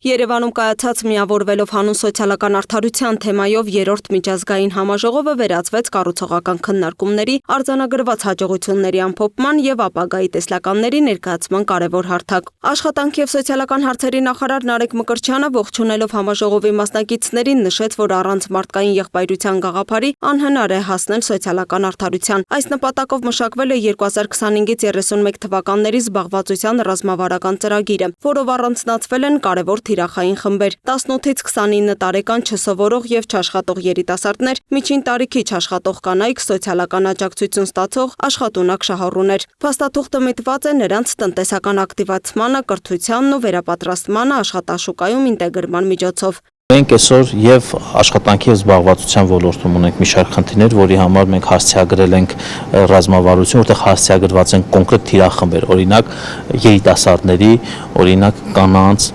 Երևանում կայացած միավորվելով հանուն սոցիալական արդարության թեմայով երրորդ միջազգային համաժողովը վերածվեց կառուցողական քննարկումների, արձանագրված հաջողությունների ամփոփման եւ ապագայի տեսլականների ներկայացման կարևոր հարթակ։ Աշխատանքի եւ սոցիալական հարցերի նախարար Նարեկ Մկրտչյանը ողջունելով համաժողովի մասնակիցներին նշեց, որ առանց մարդկային եղբայրության գաղափարի անհնար է հասնել սոցիալական արդարության։ Այս նպատակով մշակվել է 2025-ից 31 թվականների զբաղվածության ռազմավարական ծրագիրը, որով առանձնացվել են կարևոր թիրախային խմբեր՝ 18-ից 29 տարեկան չսովորող եւ չաշխատող երիտասարդներ, միջին տարիքի չաշխատող կանայք, սոցիալական աջակցություն ստացող աշխատունակ շահառուներ։ Փաստաթուղթը միտված է նրանց տնտեսական ակտիվացմանը, կրթությանն ու վերապատրաստմանը աշխատաշուկայում ինտեգրման միջոցով։ Մենք այսօր եւ աշխատանքի եւ զբաղվածության ոլորտում ունենք մի շարք խնդիրներ, որի համար մենք հասցեագրել ենք ռազմավարություն, որտեղ հասցեագրված են կոնկրետ թիրախմբեր, օրինակ երիտասարդների, օրինակ կանանց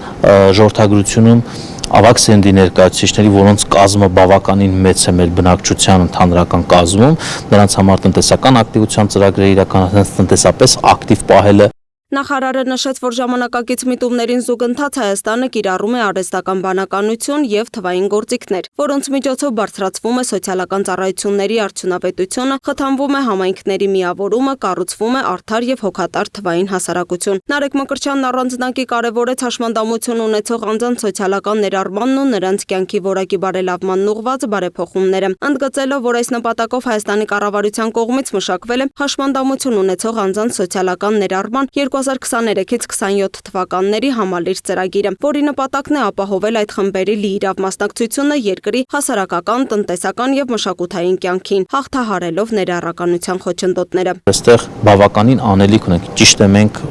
ժողովրդագրությունում ավագ սերնդի ներկայացուցիչների, որոնց կազմը բավականին մեծ է մեր բնակչության ընդհանրական կազմում, նրանց համար տնտեսական ակտիվության ծրագրեր իրականացնել, տնտեսապես ակտիվ պահելը։ Նախարարը նշեց, որ ժամանակակից միտումներին զուգընթաց Հայաստանը կիրառում է արհեստական բանականություն եւ թվային գործիքներ, որոնց միջոցով բարձրացվում է սոցիալական ծառայությունների արդյունավետությունը, խթանվում է համայնքների միավորումը, կառուցվում է արդար եւ հոգատար թվային հասարակություն։ Նարեկ Մկրտչյանն առանձնակի կարևորեց հաշմանդամություն ունեցող անձանց սոցիալական ներառմանն ու նրանց կյանքի որակի բարելավմանն ուղղված բարեփոխումները, ընդգծելով, որ այս նպատակով Հայաստանի կառավարության կողմից մշակվել է հաշմանդամություն ունեցող անձանց սոցիալական ներառման 2023-ից 27 թվականների համալիր ծրագիրը, որի նպատակն է ապահովել այդ խմբերի լիիրավ մասնակցությունը երկրի հասարակական, տնտեսական եւ մշակութային կյանքին, հաղթահարելով ներառականության խոչընդոտները։ Այստեղ բավականին անելիք ունենք, ճիշտ է, մենք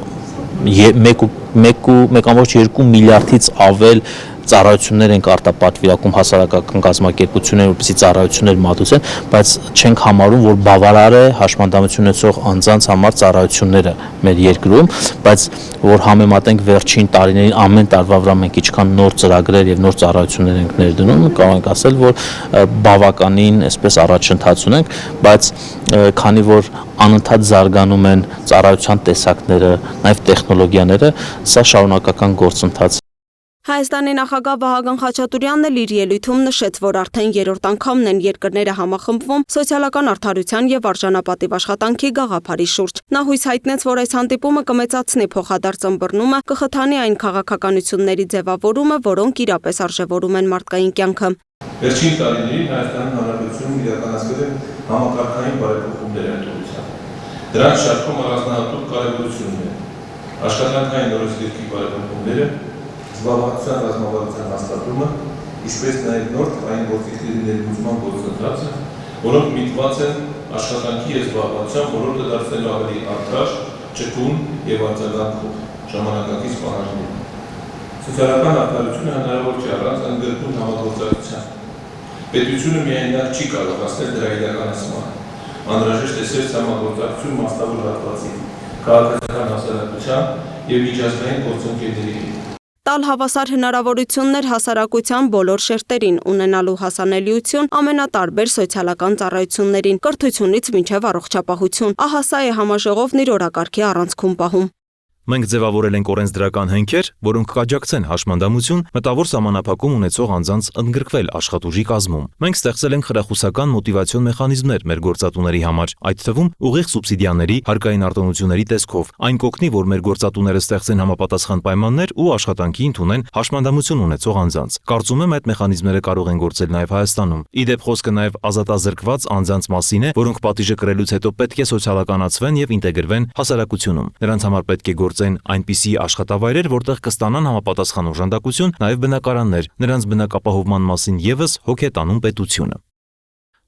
1.2 միլիարդից ավել ծառայություններ ենք արտապատվիրակում հասարակական կազմակերպություններ, որպեսզի ծառայություններ մատուցեն, բայց չենք համարում, որ բավարար է հաշմանդամություն ունեցող անձանց համար ծառայությունները մեր երկրում, բայց որ համեմատենք վերջին տարիներին ամեն տարվա վրա մենք ինչքան նոր ծրագրեր եւ նոր ծառայություններ ենք ներդնում, կարող ենք ասել, որ բավականին այսպես առաջընթաց ունենք, բայց քանի որ անընդհատ զարգանում են ծառայության տեսակները, նաեւ տեխնոլոգիաները, սա շարունակական գործընթաց։ Հայաստանի նախագահ Վահագն Խաչատուրյանն էլ իր ելույթում նշեց, որ արդեն երրորդ անգամն են երկրները համախմբվում սոցիալական արդարության եւ արժանապատիվ աշխատանքի գաղափարի շուրջ։ Նա հույս հայտնեց, որ այս հանդիպումը կմեծացնի փոխադարձ ըմբռնումը, կխթանի այն քաղաքականությունների ձևավորումը, որոնք իրապես արժևորում են մարդկային կյանքը։ Վերջին տարիներին Հայաստանի Հանրապետությունում իրականացվել են համակարգային բարեփոխումներ ընդունության։ Դրանց շարքում առանձնահատուկ կարևորություն ունեն աշխատանքային օրենսգրքի բարեփոխումները, զբաղվածության ռազմավարության հաստատումը, ինչպես նաև նոր թվային գործիքների ներմուծման գործընթացը, որոնք միտված են աշխատանքի եւ զբաղվածության ոլորտը դարձնելու ավելի արդար, ճկուն եւ արձագանքող ժամանակակից պահանջներին։ Սոցիալական արդարությունը հնարավոր չէ առանց ընդգրկուն համագործակցության։ Պետությունը միայնակ չի կարող հասնել դրա իրականացմանը։ Անհրաժեշտ է սերտ համագործակցություն մասնավոր հատվածի, քաղաքական հասարակության եւ միջազգային գործընկերների հետ։ Տալ հավասար հնարավորություններ հասարակության բոլոր շերտերին, ունենալու հասանելիություն ամենատարբեր սոցիալական ծառայություններին, կրթությունից մինչև առողջապահություն։ Ահա սա է համաժողովն իր օրակարգի առանցքում պահում։ Մենք ձևավորել ենք օրենսդրական հենքեր, որոնք կաջակցեն հաշմանդամություն, մտավոր սահմանափակում ունեցող անձանց ընդգրկվել աշխատուժի կազմում։ Մենք ստեղծել ենք խրախուսական մոտիվացիոն մեխանիզմներ մեր գործատուների համար, այդ թվում ուղիղ սուբսիդիաների, հարկային արտոնությունների տեսքով։ Այն կօգնի, որ մեր գործատուները ստեղծեն համապատասխան պայմաններ ու աշխատանքի ընդունեն հաշմանդամություն ունեցող անձանց։ Կարծում եմ, այդ մեխանիզմները կարող են գործել նաև Հայաստանում։ Իդեպ խոսքը նաև ազատազրկված անձանց մասին է, որոնք պատիժը կրելուց հետո պետք է սոցիալականացվեն եւ ինտեգրվեն հասարակությունում։ Նրանց համար պետք է գործեն այնպիսի աշխատավայրեր, որտեղ կստանան համապատասխան օժանդակություն, նաև բնակարաններ, նրանց բնակապահովման մասին եւս հոգ է տանում պետությունը։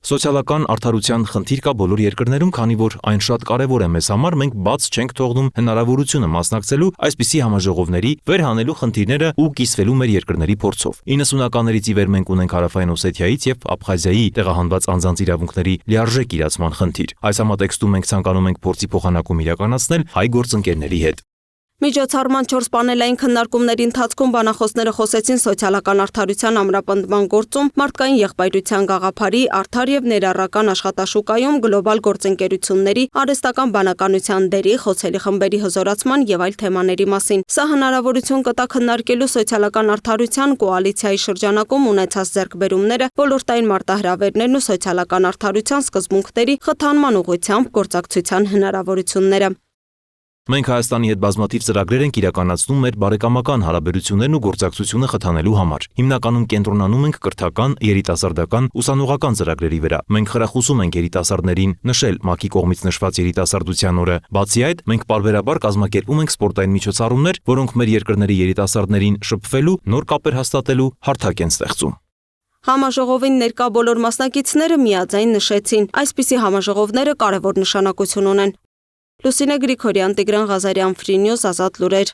Սոցիալական արդարության խնդիր կա բոլոր երկրներում, քանի որ այն շատ կարևոր է մեզ համար, մենք բաց չենք թողնում հնարավորությունը մասնակցելու այսպիսի համաժողովների, վերհանելու խնդիրները ու կիսվելու մեր երկրների փորձով։ 90-ականներից ի վեր մենք ունենք Հարավային Օսեթիայից եւ Աբխազիայի տեղահանված անձանց իրավունքների լիարժեք իրացման խնդիր։ Այս համատեքստում մենք ցանկանում ենք փորձի փոխանակում իրականացնել հայ գործընկերների հետ։ Միջոցառման 4 պանելային քննարկումների ընթացքում բանախոսները խոսեցին սոցիալական արդարության ամրապնդման գործում, մարդկային եղբայրության գաղափարի, արդար եւ ներառական աշխատաշուկայում գլոբալ գործընկերությունների, արհեստական բանականության դերի, խոցելի խմբերի հզորացման եւ այլ թեմաների մասին։ Սա հնարավորություն կտա քննարկելու սոցիալական արդարության կոալիցիայի շրջանակում ունեցած ձեռքբերումները, ոլորտային մարտահրավերներն ու սոցիալական արդարության սկզբունքների խթանման ուղղությամբ գործակցության հնարավորությունները։ Մենք Հայաստանի հետ բազմաթիվ ծրագրեր ենք իրականացնում մեր բարեկամական հարաբերություններն ու գործակցությունը խթանելու համար։ Հիմնականում կենտրոնանում ենք կրթական, երիտասարդական, ուսանողական ծրագրերի վրա։ Մենք խրախուսում ենք երիտասարդներին նշել ՄԱԿ-ի կողմից նշված երիտասարդության օրը։ Բացի այդ, մենք պարբերաբար կազմակերպում ենք սպորտային միջոցառումներ, որոնք մեր երկրների երիտասարդներին շփվելու, նոր կապեր հաստատելու հարթակ են ստեղծում։ Համաժողովին ներկա բոլոր մասնակիցները միաձայն նշեցին, այսպիսի համաժողովները կարևոր նշանակություն ունեն։ Լուսինե Գրիգորյան, Տիգրան Ղազարյան, Free News, Ազատ լուրեր։